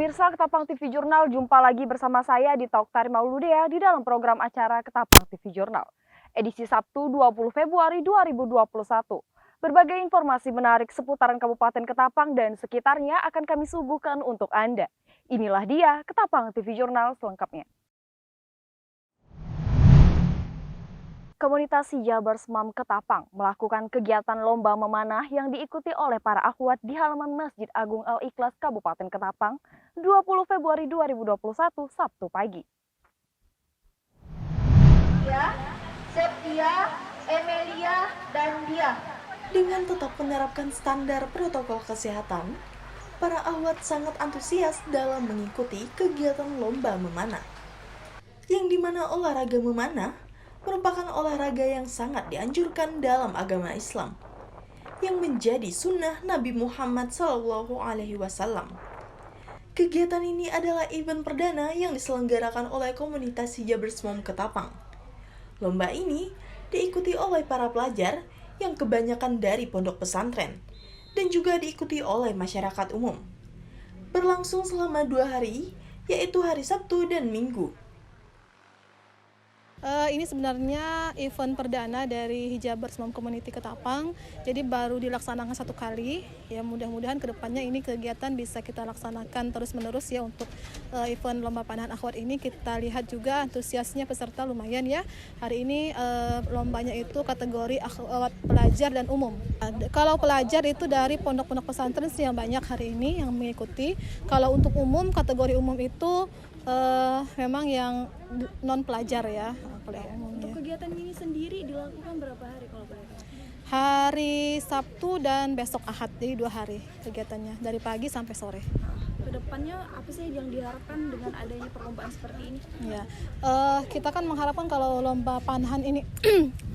Pemirsa Ketapang TV Jurnal, jumpa lagi bersama saya di Talk Tari Mauludea di dalam program acara Ketapang TV Jurnal. Edisi Sabtu 20 Februari 2021. Berbagai informasi menarik seputaran Kabupaten Ketapang dan sekitarnya akan kami suguhkan untuk Anda. Inilah dia Ketapang TV Jurnal selengkapnya. Komunitas Hijabers Mam Ketapang melakukan kegiatan lomba memanah yang diikuti oleh para akhwat di halaman Masjid Agung Al-Ikhlas Kabupaten Ketapang 20 Februari 2021 Sabtu pagi. Septia, Emelia, dan Dia. Dengan tetap menerapkan standar protokol kesehatan, para akhwat sangat antusias dalam mengikuti kegiatan lomba memanah. Yang dimana olahraga memanah merupakan olahraga yang sangat dianjurkan dalam agama Islam, yang menjadi sunnah Nabi Muhammad SAW. Kegiatan ini adalah event perdana yang diselenggarakan oleh komunitas Hijabers Mam Ketapang. Lomba ini diikuti oleh para pelajar yang kebanyakan dari pondok pesantren dan juga diikuti oleh masyarakat umum. Berlangsung selama 2 hari, yaitu hari Sabtu dan Minggu. Ini sebenarnya event perdana dari Hijabers Mam Community Ketapang, jadi baru dilaksanakan 1 kali. Ya mudah-mudahan kedepannya ini kegiatan bisa kita laksanakan terus-menerus ya untuk event lomba panahan akhwat ini. Kita lihat juga antusiasnya peserta lumayan ya. Hari ini lombanya itu kategori akhwat pelajar dan umum. Kalau pelajar itu dari pondok-pondok pesantren sih yang banyak hari ini yang mengikuti. Kalau untuk umum, kategori umum itu memang yang non pelajar ya. Untuk kegiatan ini sendiri dilakukan berapa hari kalau boleh tahu? Hari Sabtu dan besok Ahad, jadi 2 hari kegiatannya dari pagi sampai sore. Kedepannya apa sih yang diharapkan dengan adanya perlombaan seperti ini? Ya, kita kan mengharapkan kalau lomba panahan ini,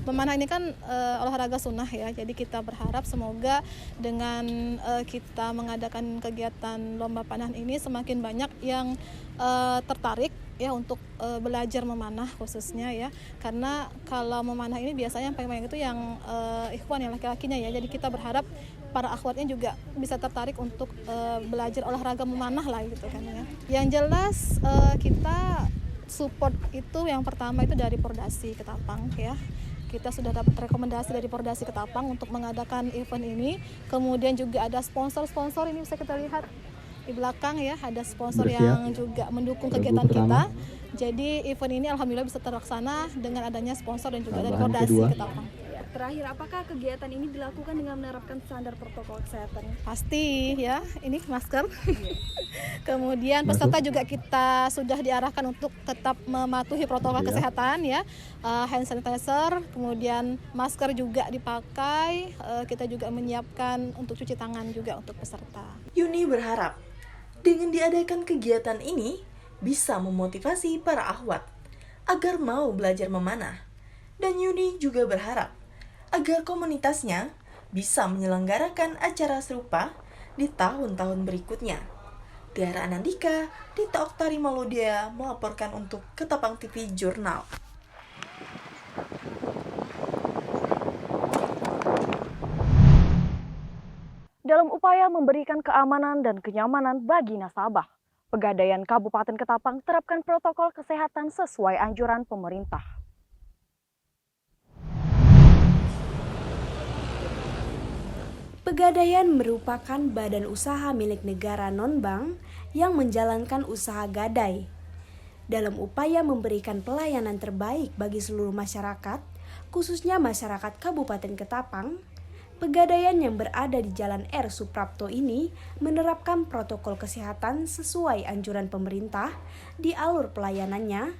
memanah ini kan olahraga sunnah ya. Jadi kita berharap semoga dengan kita mengadakan kegiatan lomba panahan ini semakin banyak yang tertarik ya untuk belajar memanah khususnya ya. Karena kalau memanah ini biasanya yang paling banyak itu yang ikhwan yang laki-lakinya ya. Jadi kita berharap para akhwatnya juga bisa tertarik untuk belajar olahraga memanah lah gitu kan ya. Yang jelas kita support itu yang pertama itu dari Pordasi Ketapang ya. Kita sudah dapat rekomendasi dari Pordasi Ketapang untuk mengadakan event ini. Kemudian juga ada sponsor-sponsor, ini bisa kita lihat di belakang ya, ada sponsor yang juga mendukung kegiatan kita. Jadi event ini alhamdulillah bisa terlaksana dengan adanya sponsor dan juga dari Pordasi Ketapang. Terakhir, apakah kegiatan ini dilakukan dengan menerapkan standar protokol kesehatan? Pasti ya, ini masker. Kemudian peserta juga kita sudah diarahkan untuk tetap mematuhi protokol kesehatan ya, hand sanitizer, kemudian masker juga dipakai. Kita juga menyiapkan untuk cuci tangan juga untuk peserta. Yuni berharap dengan diadakan kegiatan ini bisa memotivasi para akhwat agar mau belajar memanah. Dan Yuni juga berharap agar komunitasnya bisa menyelenggarakan acara serupa di tahun-tahun berikutnya. Tiara Anandika di Talk Tari Mauludea melaporkan untuk Ketapang TV Jurnal. Dalam upaya memberikan keamanan dan kenyamanan bagi nasabah, Pegadaian Kabupaten Ketapang terapkan protokol kesehatan sesuai anjuran pemerintah. Pegadaian merupakan badan usaha milik negara non-bank yang menjalankan usaha gadai. Dalam upaya memberikan pelayanan terbaik bagi seluruh masyarakat, khususnya masyarakat Kabupaten Ketapang, Pegadaian yang berada di Jalan R. Suprapto ini menerapkan protokol kesehatan sesuai anjuran pemerintah di alur pelayanannya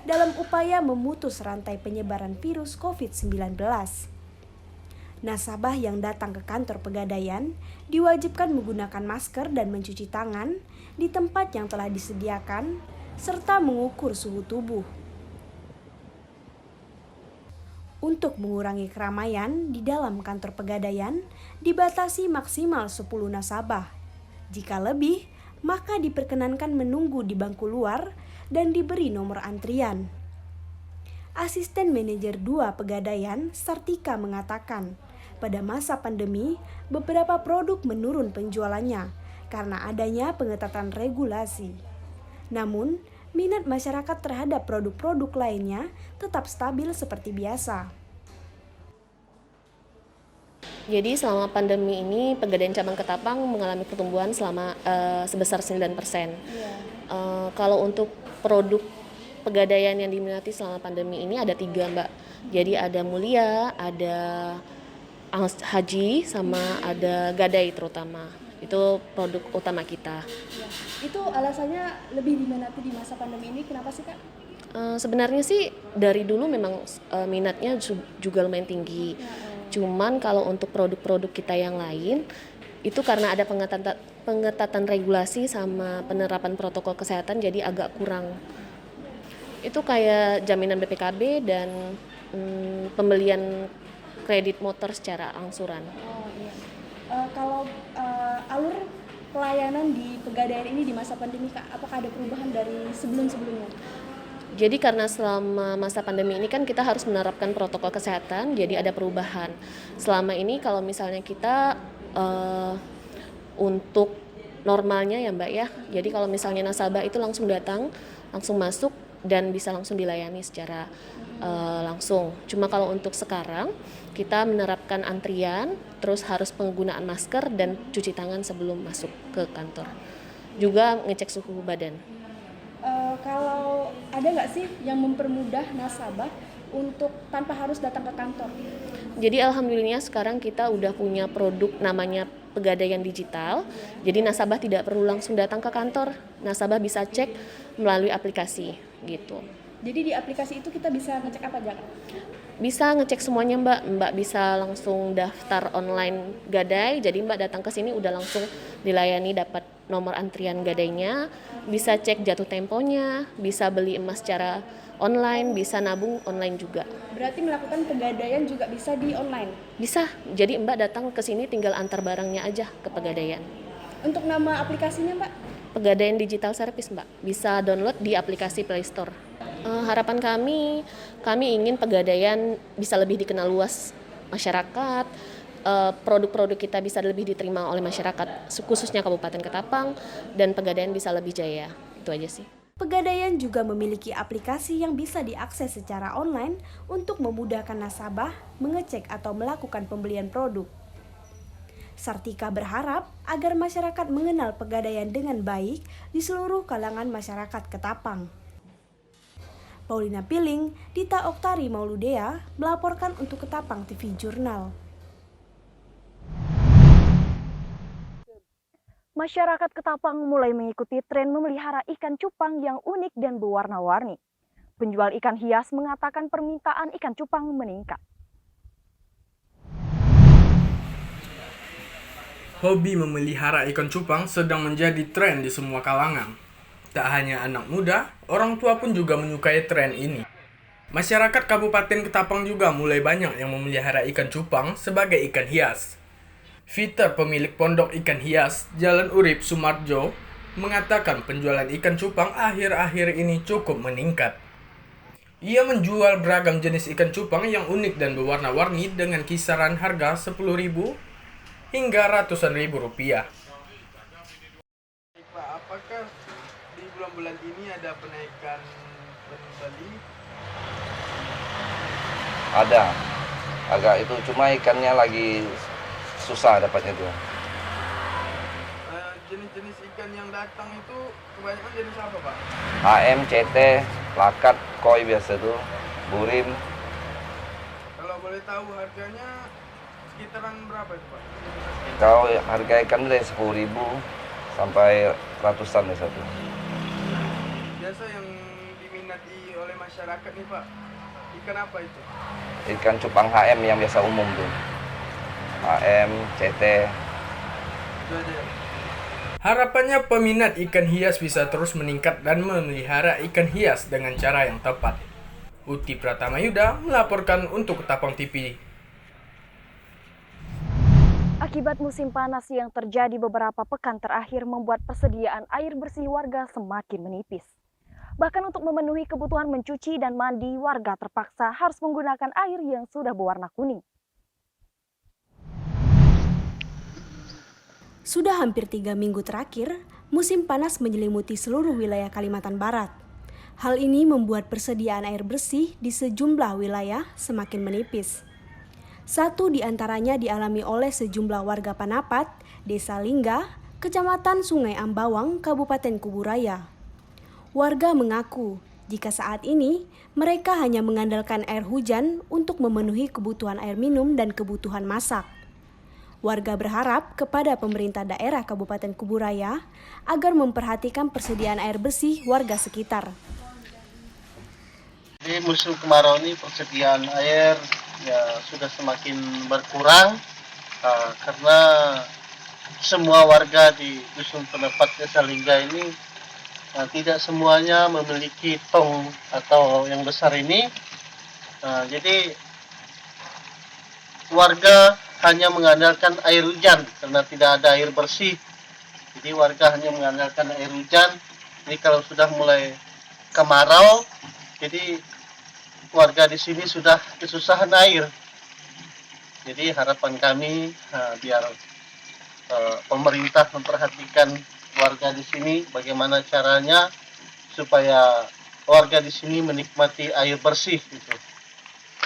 dalam upaya memutus rantai penyebaran virus COVID-19. Nasabah yang datang ke kantor Pegadaian diwajibkan menggunakan masker dan mencuci tangan di tempat yang telah disediakan, serta mengukur suhu tubuh. Untuk mengurangi keramaian di dalam kantor Pegadaian, dibatasi maksimal 10 nasabah. Jika lebih, maka diperkenankan menunggu di bangku luar dan diberi nomor antrian. Asisten Manajer 2 Pegadaian, Sartika mengatakan, pada masa pandemi, beberapa produk menurun penjualannya karena adanya pengetatan regulasi. Namun, minat masyarakat terhadap produk-produk lainnya tetap stabil seperti biasa. Jadi selama pandemi ini Pegadaian Cabang Ketapang mengalami pertumbuhan sebesar 9%. Kalau untuk produk Pegadaian yang diminati selama pandemi ini ada 3, Mbak. Jadi ada Mulia, ada Haji, sama ada Gadai terutama. Itu produk utama kita. Itu alasannya lebih diminati di masa pandemi ini, kenapa sih Kak? Sebenarnya sih dari dulu memang minatnya juga lumayan tinggi. Cuman kalau untuk produk-produk kita yang lain, itu karena ada pengetatan regulasi sama penerapan protokol kesehatan jadi agak kurang. Itu kayak jaminan BPKB dan pembelian kredit motor secara angsuran. Kalau alur pelayanan di Pegadaian ini di masa pandemi Kak, apakah ada perubahan dari sebelum-sebelumnya? Jadi karena selama masa pandemi ini kan kita harus menerapkan protokol kesehatan, jadi ada perubahan. Selama ini kalau misalnya kita untuk normalnya ya Mbak ya, jadi kalau misalnya nasabah itu langsung datang, langsung masuk dan bisa langsung dilayani secara langsung. Cuma kalau untuk sekarang kita menerapkan antrian, terus harus penggunaan masker dan cuci tangan sebelum masuk ke kantor. Juga ngecek suhu badan. Kalau ada nggak sih yang mempermudah nasabah untuk tanpa harus datang ke kantor? Jadi alhamdulillah sekarang kita udah punya produk namanya Pegadaian Digital. Jadi nasabah tidak perlu langsung datang ke kantor, nasabah bisa cek melalui aplikasi gitu. Jadi di aplikasi itu kita bisa ngecek apa aja Kak? Bisa ngecek semuanya Mbak bisa langsung daftar online Gadai, jadi Mbak datang ke sini udah langsung dilayani, dapat nomor antrian gadainya, bisa cek jatuh temponya, bisa beli emas secara online, bisa nabung online juga. Berarti melakukan pegadaian juga bisa di online? Bisa, jadi Mbak datang ke sini tinggal antar barangnya aja ke Pegadaian. Untuk nama aplikasinya Mbak? Pegadaian Digital Service Mbak, bisa download di aplikasi Play Store. Harapan kami ingin Pegadaian bisa lebih dikenal luas masyarakat, produk-produk kita bisa lebih diterima oleh masyarakat, khususnya Kabupaten Ketapang, dan Pegadaian bisa lebih jaya. Itu aja sih. Pegadaian juga memiliki aplikasi yang bisa diakses secara online untuk memudahkan nasabah mengecek atau melakukan pembelian produk. Sartika berharap agar masyarakat mengenal Pegadaian dengan baik di seluruh kalangan masyarakat Ketapang. Paulina Piling, Dita Oktari Mauludea melaporkan untuk Ketapang TV Jurnal. Masyarakat Ketapang mulai mengikuti tren memelihara ikan cupang yang unik dan berwarna-warni. Penjual ikan hias mengatakan permintaan ikan cupang meningkat. Hobi memelihara ikan cupang sedang menjadi tren di semua kalangan. Tak hanya anak muda, orang tua pun juga menyukai tren ini. Masyarakat Kabupaten Ketapang juga mulai banyak yang memelihara ikan cupang sebagai ikan hias. Peter, pemilik pondok ikan hias Jalan Urip, Sumarjo, mengatakan penjualan ikan cupang akhir-akhir ini cukup meningkat. Ia menjual beragam jenis ikan cupang yang unik dan berwarna-warni dengan kisaran harga 10.000 hingga ratusan ribu rupiah. Pak, apakah di bulan-bulan ini ada penaikan pembeli? Ada, agak itu cuma ikannya lagi susah dapatnya tuh. Jenis-jenis ikan yang datang itu kebanyakan jenis apa Pak? HM, CT, lakat, koi biasa tuh, burim. Kalau boleh tahu harganya sekitaran berapa itu Pak? Kalau harga ikan dari 10.000 sampai ratusan deh satu. Biasa yang diminati oleh masyarakat nih Pak, ikan apa itu? Ikan cupang HM yang biasa umum tuh. HM, CT. Itu aja. Harapannya peminat ikan hias bisa terus meningkat dan memelihara ikan hias dengan cara yang tepat. Uti Pratama Yuda melaporkan untuk Ketapang TV. Akibat musim panas yang terjadi beberapa pekan terakhir membuat persediaan air bersih warga semakin menipis. Bahkan untuk memenuhi kebutuhan mencuci dan mandi, warga terpaksa harus menggunakan air yang sudah berwarna kuning. Sudah hampir 3 minggu terakhir, musim panas menyelimuti seluruh wilayah Kalimantan Barat. Hal ini membuat persediaan air bersih di sejumlah wilayah semakin menipis. Satu di antaranya dialami oleh sejumlah warga Panapat, Desa Lingga, Kecamatan Sungai Ambawang, Kabupaten Kuburaya. Warga mengaku jika saat ini mereka hanya mengandalkan air hujan untuk memenuhi kebutuhan air minum dan kebutuhan masak. Warga berharap kepada pemerintah daerah Kabupaten Kuburaya agar memperhatikan persediaan air bersih warga sekitar. Di musim kemarau ini persediaan air sudah semakin berkurang karena semua warga di Dusun Panapat Desa Lingga ini tidak semuanya memiliki tong atau yang besar ini. Jadi warga hanya mengandalkan air hujan karena tidak ada air bersih. Jadi warga hanya mengandalkan air hujan. Ini kalau sudah mulai kemarau, jadi warga di sini sudah kesusahan air. Jadi harapan kami biar pemerintah memperhatikan warga di sini bagaimana caranya supaya warga di sini menikmati air bersih gitu.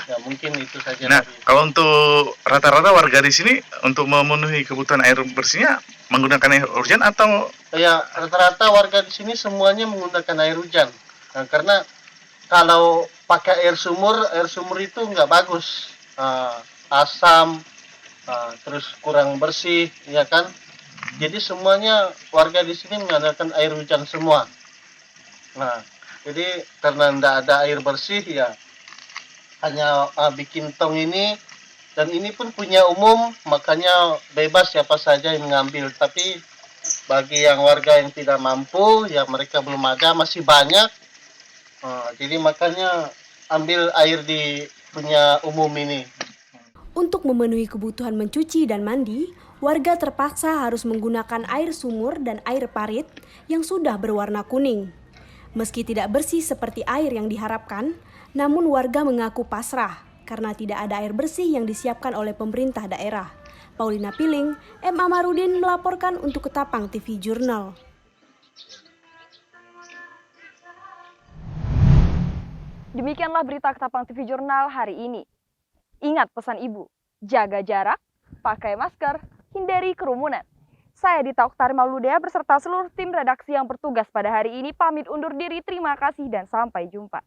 Ya mungkin itu saja. Nah, kalau untuk rata-rata warga di sini untuk memenuhi kebutuhan air bersihnya menggunakan air hujan atau? Ya rata-rata warga di sini semuanya menggunakan air hujan. Nah, karena kalau pakai air sumur itu nggak bagus, asam, terus kurang bersih, ya kan? Jadi semuanya warga di sini mengandalkan air hujan semua. Nah, jadi karena nggak ada air bersih ya hanya bikin tong ini, dan ini pun punya umum, makanya bebas siapa saja yang mengambil. Tapi bagi yang warga yang tidak mampu, ya mereka belum ada, masih banyak. Jadi makanya ambil air di punya umum ini. Untuk memenuhi kebutuhan mencuci dan mandi, warga terpaksa harus menggunakan air sumur dan air parit yang sudah berwarna kuning. Meski tidak bersih seperti air yang diharapkan, namun warga mengaku pasrah karena tidak ada air bersih yang disiapkan oleh pemerintah daerah. Paulina Piling, M. Amarudin melaporkan untuk Ketapang TV Jurnal. Demikianlah berita Ketapang TV Jurnal hari ini. Ingat pesan ibu, jaga jarak, pakai masker, hindari kerumunan. Saya Dita Oktari Mauludea beserta seluruh tim redaksi yang bertugas pada hari ini pamit undur diri. Terima kasih dan sampai jumpa.